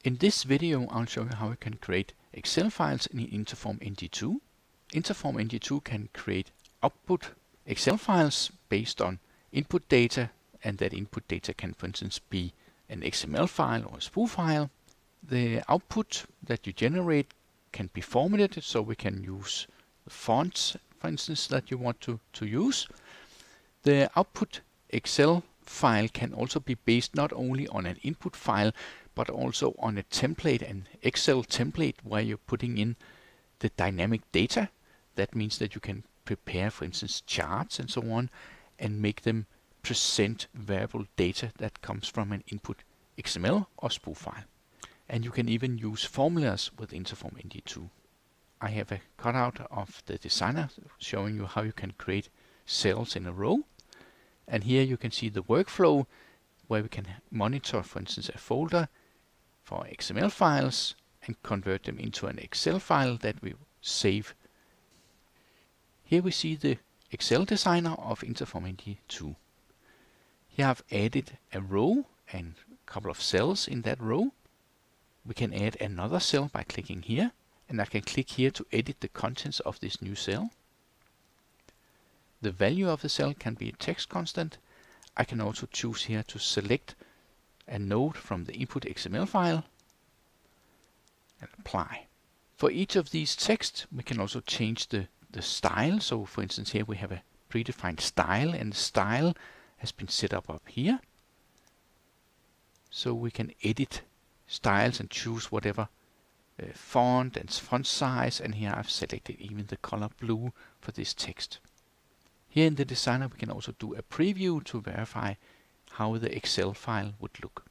In this video, I'll show you how you can create Excel files in InterFormNG2. InterFormNG2 can create output Excel files based on input data, and that input data can, for instance, be an XML file or a spoof file. The output that you generate can be formatted, so we can use the fonts, for instance, that you want to use. The output Excel file can also be based not only on an input file, but also on a template, an Excel template, where you're putting in the dynamic data. That means that you can prepare, for instance, charts and so on, and make them present variable data that comes from an input XML or spoof file. And you can even use formulas with InterFormNG2. I have a cutout of the designer showing you how you can create cells in a row. And here you can see the workflow where we can monitor, for instance, a folder for XML files and convert them into an Excel file that we save. Here we see the Excel designer of InterFormNG2. Here I've added a row and a couple of cells in that row. We can add another cell by clicking here, and I can click here to edit the contents of this new cell. The value of the cell can be a text constant. I can also choose here to select a node from the input XML file and apply. For each of these texts, we can also change the style. So for instance, here we have a predefined style, and the style has been set up here. So we can edit styles and choose whatever font and font size, and here I've selected even the color blue for this text. Here in the designer we can also do a preview to verify how the Excel file would look.